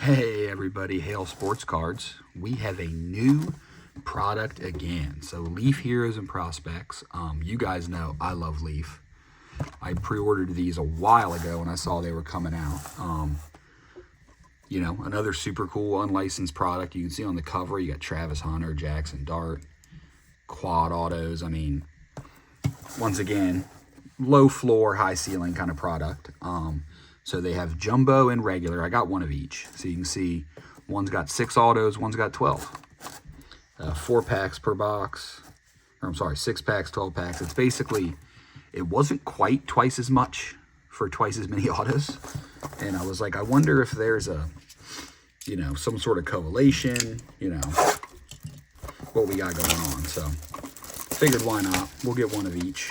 Hey everybody, Hail Sports Cards. We have a new product again. So Leaf Heroes and Prospects. You guys know I love Leaf. I pre-ordered these a while ago when I saw they were coming out. You know, another super cool unlicensed product. You can see on the cover, you got Travis Hunter, Jackson Dart, quad autos. I mean, once again, low floor, high ceiling kind of product. So they have jumbo and regular. I got one of each. So you can see one's got 6 autos, one's got 12. 4 packs per box. Or I'm sorry, 6 packs, 12 packs. It's basically, it wasn't quite twice as much for twice as many autos. And I was like, I wonder if there's a, you know, some sort of correlation, you know, what we got going on. So figured why not? We'll get one of each.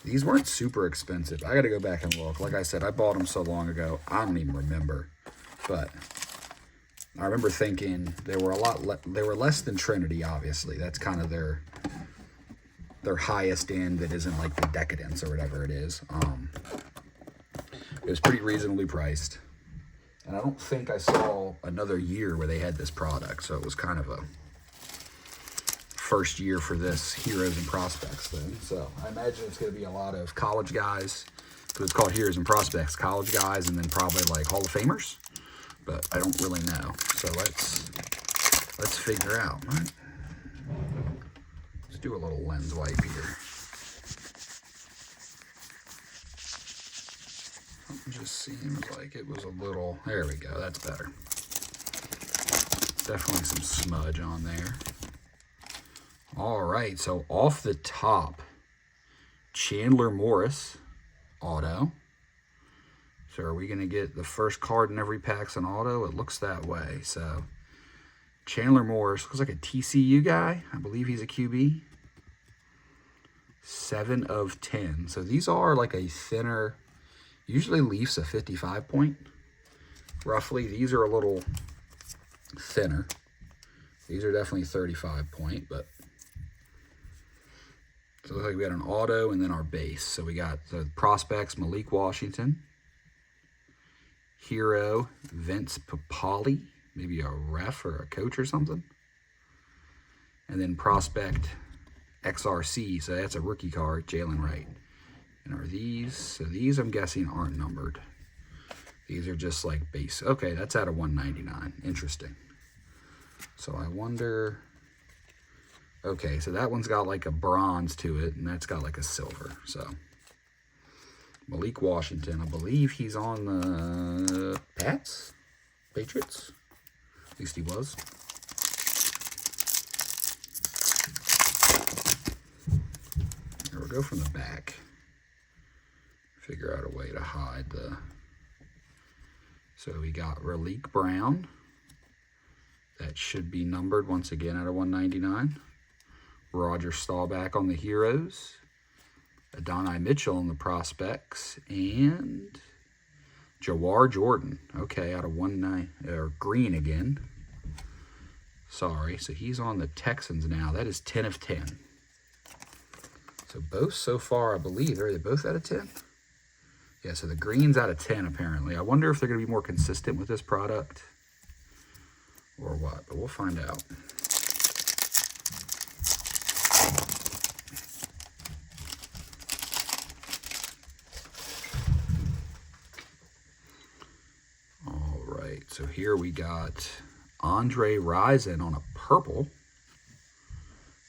These weren't super expensive. I got to go back and look. Like I said, I bought them so long ago, I don't even remember. But I remember thinking they were they were less than Trinity, obviously. That's kind of their highest end that isn't like the Decadence or whatever it is. It was pretty reasonably priced. And I don't think I saw another year where they had this product. So it was kind of a first year for this Heroes and Prospects thing. So I imagine it's going to be a lot of college guys, because it's called Heroes and Prospects, college guys, and then probably like Hall of Famers, but I don't really know. So let's figure out, right? Let's do a little lens wipe here. It just seems like it was a little, there we go, that's better. Definitely some smudge on there. All right, so off the top, Chandler Morris auto. So are we going to get the first card in every pack's an auto? It looks that way. So Chandler Morris looks like a TCU guy. I believe he's a QB. 7 of 10. So these are like a thinner, usually Leafs a 55 point, roughly. These are a little thinner. These are definitely 35 point, but so it looks like we got an auto and then our base. So we got the Prospects, Malik Washington. Hero, Vince Papali. Maybe a ref or a coach or something. And then Prospect, XRC. So that's a rookie card, Jalen Wright. And are these, so these I'm guessing aren't numbered. These are just like base. Okay, that's out of 199. Interesting. So I wonder, okay, so that one's got like a bronze to it, and that's got like a silver. So Malik Washington, I believe he's on the Patriots. At least he was. Here we go from the back. Figure out a way to hide the. So we got Raleek Brown. That should be numbered once again out of 199. Roger Staubach on the Heroes. Adonai Mitchell on the Prospects. And Jawar Jordan. Okay, out of 199, or green again. Sorry, so he's on the Texans now. That is 10 of 10. So both so far, I believe, are they both out of 10? Yeah, so the green's out of 10 apparently. I wonder if they're going to be more consistent with this product or what, but we'll find out. All right, so here we got Andre Rison on a purple.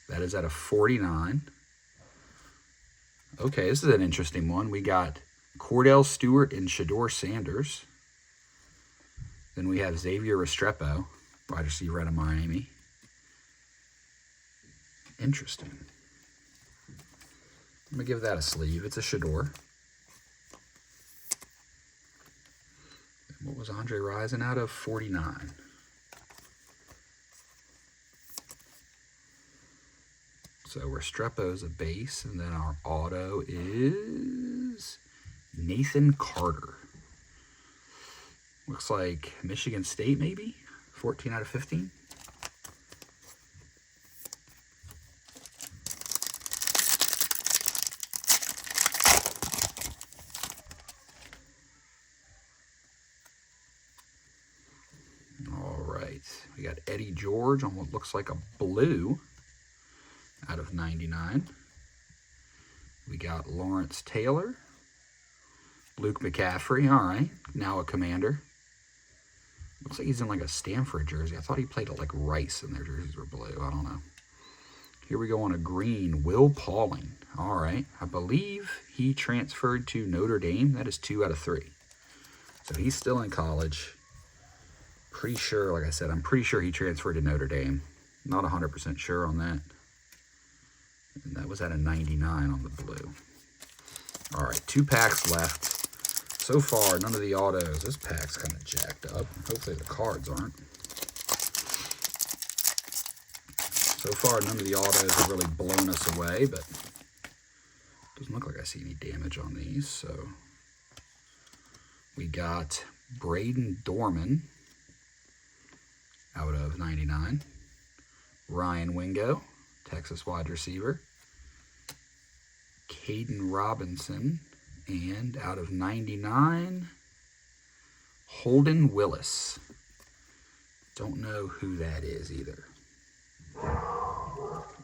That is at a 49. Okay, this is an interesting one. We got Cordell Stewart and Shador Sanders. Then we have Xavier Restrepo, wide receiver out of Miami. Interesting. I'm going to give that a sleeve. It's a Shador. And what was Andre Rison out of? 49. So Restrepo's a base, and then our auto is Nathan Carter. Looks like Michigan State, maybe? 14 out of 15. We got Eddie George on what looks like a blue out of 99. We got Lawrence Taylor. Luke McCaffrey, all right, now a Commander. Looks like he's in like a Stanford jersey. I thought he played at like Rice and their jerseys were blue. I don't know. Here we go on a green, Will Pauling. All right, I believe he transferred to Notre Dame. That is 2 out of 3. So he's still in college. Pretty sure, like I said, I'm pretty sure he transferred to Notre Dame. Not 100% sure on that. And that was at a 99 on the blue. All right, 2 packs left. So far, none of the autos. This pack's kind of jacked up. Hopefully the cards aren't. So far, none of the autos have really blown us away, but doesn't look like I see any damage on these. So we got Braden Dorman out of 99. Ryan Wingo, Texas wide receiver. Caden Robinson, and out of 99, Holden Willis. Don't know who that is either.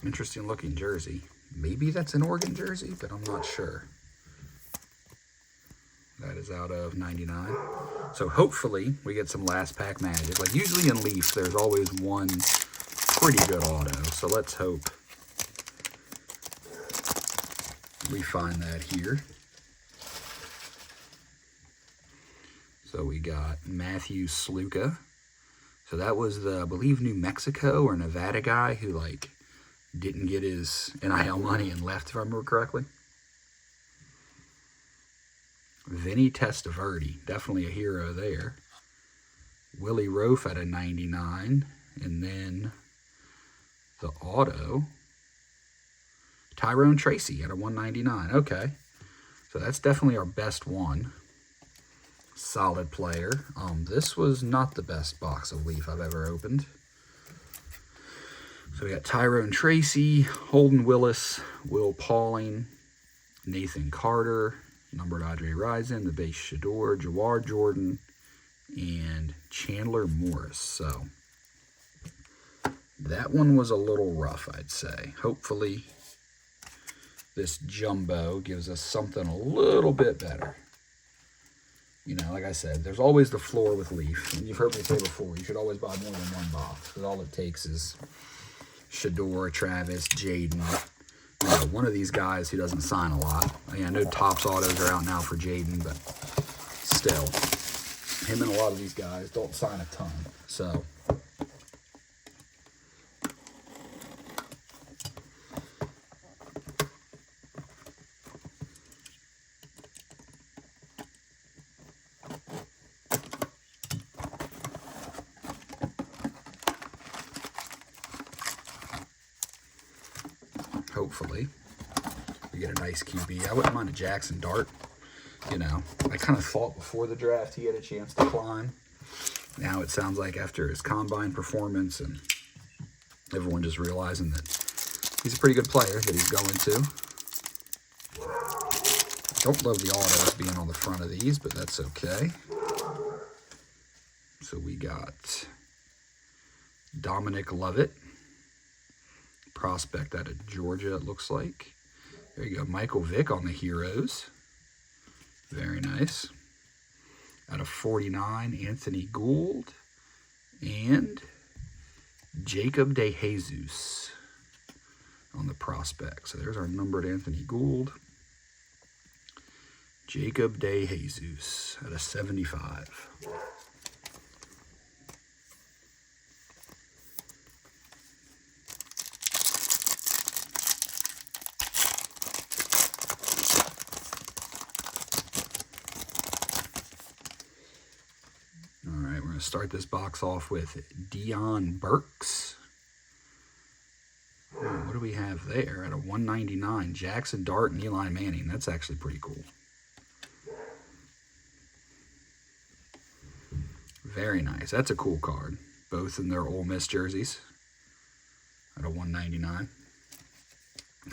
Interesting looking jersey. Maybe that's an Oregon jersey, but I'm not sure. That is out of 99. So hopefully we get some last pack magic. Like usually in Leaf, there's always one pretty good auto. So let's hope we find that here. So we got Matthew Sluka. So that was the, I believe, New Mexico or Nevada guy who like didn't get his NIL money and left, if I remember correctly. Vinny Testaverde, definitely a hero there. Willie Roaf at a 99. And then the auto, Tyrone Tracy at a 199. Okay, so that's definitely our best one. Solid player. This was not the best box of Leaf I've ever opened. So we got Tyrone Tracy, Holden Willis, Will Pauling, Nathan Carter, numbered Audrey Rison, the base Shador, Jawar Jordan, and Chandler Morris. So that one was a little rough, I'd say. Hopefully this jumbo gives us something a little bit better. You know, like I said, there's always the floor with Leaf. And you've heard me say before, you should always buy more than one box. Because all it takes is Shador, Travis, Jaden. You know, one of these guys who doesn't sign a lot. I mean, I know Topps autos are out now for Jaden, but still, him and a lot of these guys don't sign a ton. So hopefully we get a nice QB. I wouldn't mind a Jackson Dart. You know, I kind of thought before the draft he had a chance to climb. Now it sounds like after his combine performance and everyone just realizing that he's a pretty good player that he's going to. Don't love the autos being on the front of these, but that's okay. So we got Dominic Lovett, prospect out of Georgia, it looks like. There you go, Michael Vick on the Heroes. Very nice. Out of 49, Anthony Gould and Jacob DeJesus on the prospect. So there's our numbered Anthony Gould. Jacob DeJesus at a 75. Start this box off with Dion Burks. Oh, what do we have there? At a 199, Jackson Dart and Eli Manning. That's actually pretty cool. Very nice. That's a cool card. Both in their Ole Miss jerseys at a 199.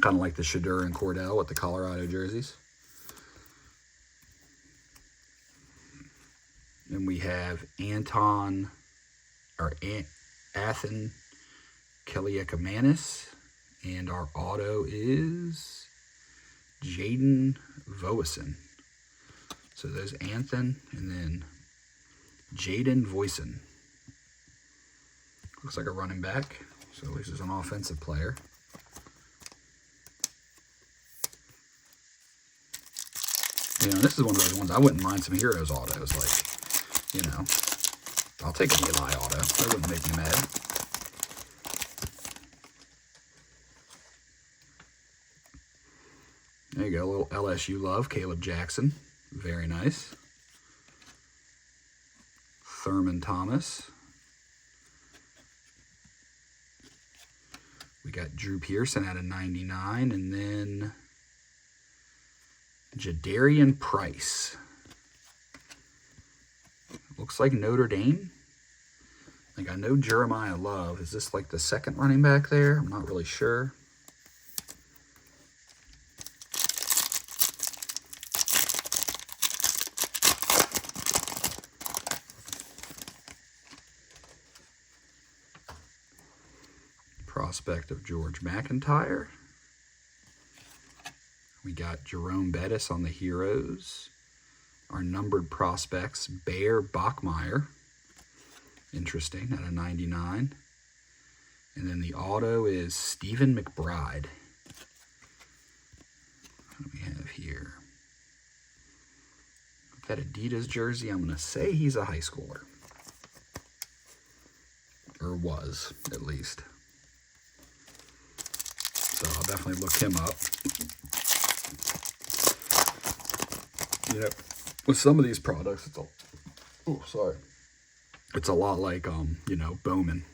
Kind of like the Shador and Cordell with the Colorado jerseys. And we have Athen Keliakamanis. And our auto is Jaden Voisin. So there's Anthem and then Jaden Voisin. Looks like a running back, so at least he's an offensive player. You know, this is one of those ones I wouldn't mind some Heroes autos. Like, you know, I'll take an Eli auto. That wouldn't make me mad. There you go, a little LSU love, Caleb Jackson. Very nice. Thurman Thomas. We got Drew Pearson at a 99, and then Jadarian Price. Looks like Notre Dame. Like, I know Jeremiah Love. Is this like the second running back there? I'm not really sure. Prospect of George McIntyre. We got Jerome Bettis on the Heroes. Our numbered prospects, Bear Bachmeyer. Interesting, at a 99. And then the auto is Stephen McBride. What do we have here? That Adidas jersey, I'm going to say he's a high schooler. Or was, at least. So I'll definitely look him up. You know, with some of these products, it's a lot like, you know, Bowman,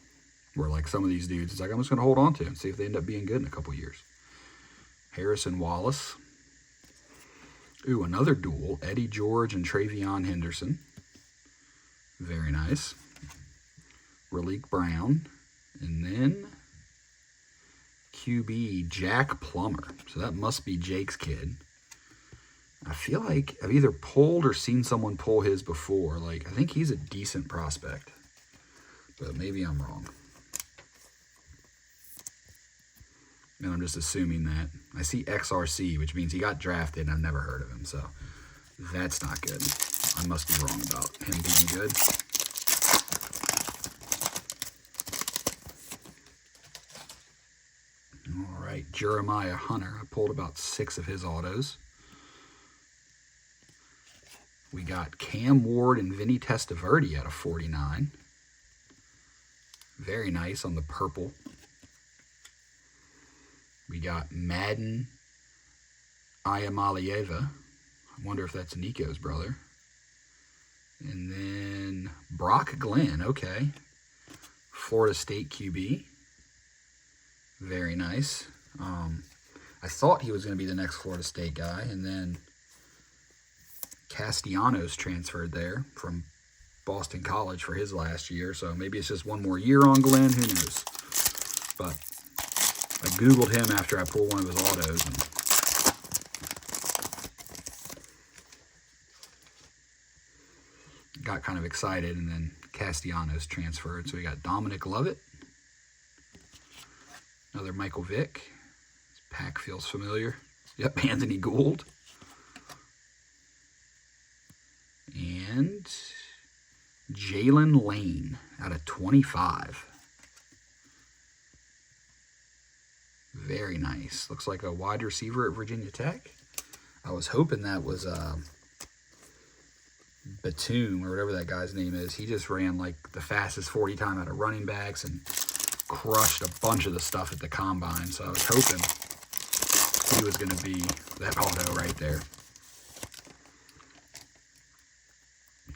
where like some of these dudes, it's like, I'm just going to hold on to and see if they end up being good in a couple years. Harrison Wallace. Ooh, another duel, Eddie George and Travion Henderson. Very nice. Raleek Brown. And then QB Jack Plummer. So that must be Jake's kid. I feel like I've either pulled or seen someone pull his before. Like, I think he's a decent prospect, but maybe I'm wrong. And I'm just assuming that. I see XRC, which means he got drafted and I've never heard of him, so that's not good. I must be wrong about him being good. All right, Jeremiah Hunter. I pulled about 6 of his autos. We got Cam Ward and Vinny Testaverde at a 49. Very nice on the purple. We got Madden Ayamalieva. I wonder if that's Nico's brother. And then Brock Glenn, okay. Florida State QB. Very nice. I thought he was going to be the next Florida State guy, and then Castellanos transferred there from Boston College for his last year, so maybe it's just one more year on Glenn, who knows. But I Googled him after I pulled one of his autos, and got kind of excited, and then Castellanos transferred, so we got Dominic Lovett. Another Michael Vick. His pack feels familiar. Yep, Anthony Gould. And Jalen Lane out of 25. Very nice. Looks like a wide receiver at Virginia Tech. I was hoping that was Batum or whatever that guy's name is. He just ran like the fastest 40 time out of running backs and crushed a bunch of the stuff at the combine. So I was hoping he was going to be that auto right there.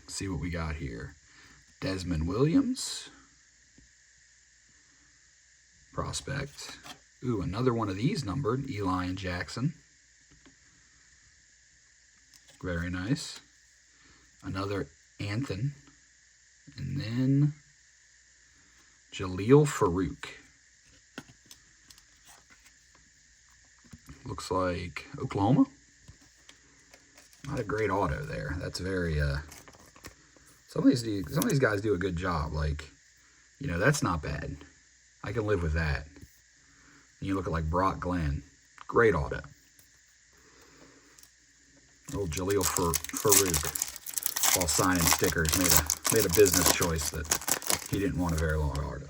See what we got here. Desmond Williams. Prospect. Ooh, another one of these numbered. Eli and Jackson. Very nice. Another Anthem. And then Jaleel Farouk. Looks like Oklahoma. Not a great auto there. That's very... Some of these guys do a good job. Like, You know, that's not bad. I can live with that. And you look at like Brock Glenn. Great auto. Old Jaleel Farouk, while signing stickers, made a business choice that he didn't want a very long auto.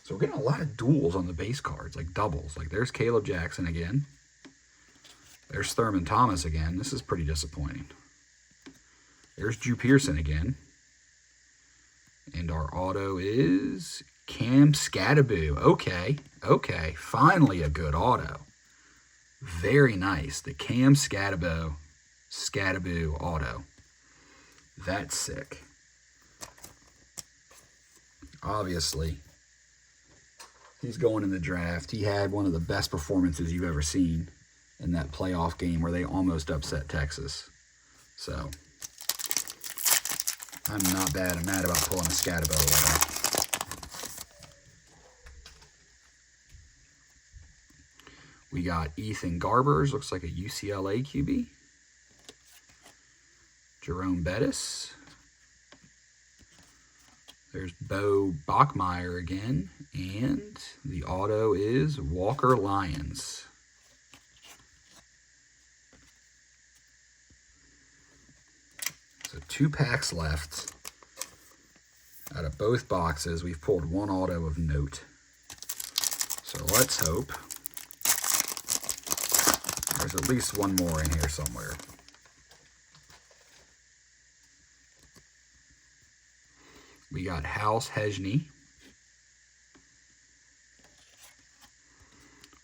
So we're getting a lot of duels on the base cards, like doubles. Like there's Caleb Jackson again. There's Thurman Thomas again. This is pretty disappointing. There's Drew Pearson again. And our auto is Cam Scattaboo. Okay. Finally a good auto. Very nice. The Cam Scattaboo auto. That's sick. Obviously, he's going in the draft. He had one of the best performances you've ever seen in that playoff game where they almost upset Texas. So, I'm not bad. I'm mad about pulling a Scattaboo auto. We got Ethan Garbers, looks like a UCLA QB. Jerome Bettis. There's Bo Bachmeyer again. And the auto is Walker Lyons. So 2 packs left. Out of both boxes, we've pulled one auto of note. So let's hope there's at least one more in here somewhere. We got House Hejny,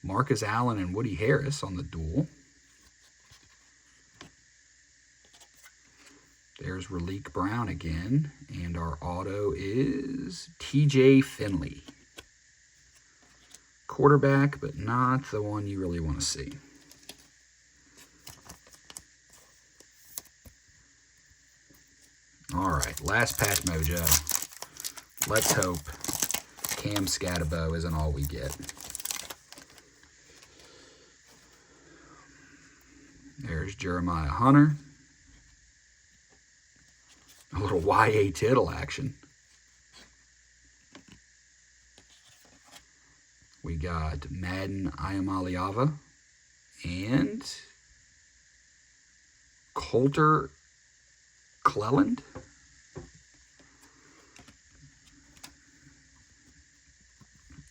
Marcus Allen and Woody Harris on the duel. There's Raleek Brown again, and our auto is TJ Finley. Quarterback, but not the one you really want to see. All right, last patch mojo. Let's hope Cam Scattaboo isn't all we get. There's Jeremiah Hunter. A little YA Tittle action. We got Madden Ayamaliava and Coulter Cleland.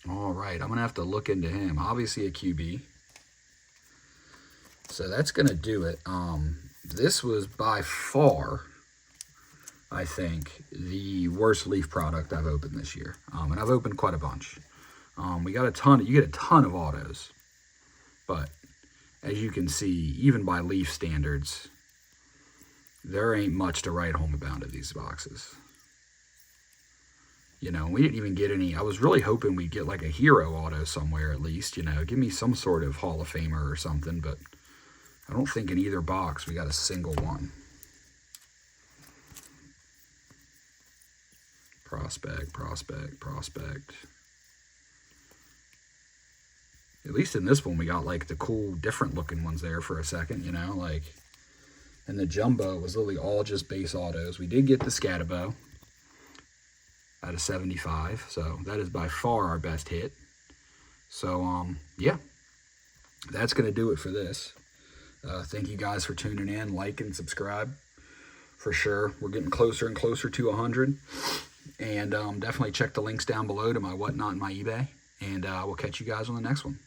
All right, I'm going to have to look into him. Obviously a QB. So that's going to do it. This was by far, I think, the worst Leaf product I've opened this year. And I've opened quite a bunch. We got a ton. You get a ton of autos. But as you can see, even by Leaf standards, there ain't much to write home about in these boxes. You know, we didn't even get any. I was really hoping we'd get like a hero auto somewhere at least. You know, give me some sort of Hall of Famer or something. But I don't think in either box we got a single one. Prospect. At least in this one we got like the cool different looking ones there for a second, you know, like. And the jumbo was literally all just base autos. We did get the Scattaboo out of 75, so that is by far our best hit. So, yeah, that's going to do it for this. Thank you guys for tuning in, like and subscribe for sure. We're getting closer and closer to 100. And definitely check the links down below to my whatnot and my eBay. And we'll catch you guys on the next one.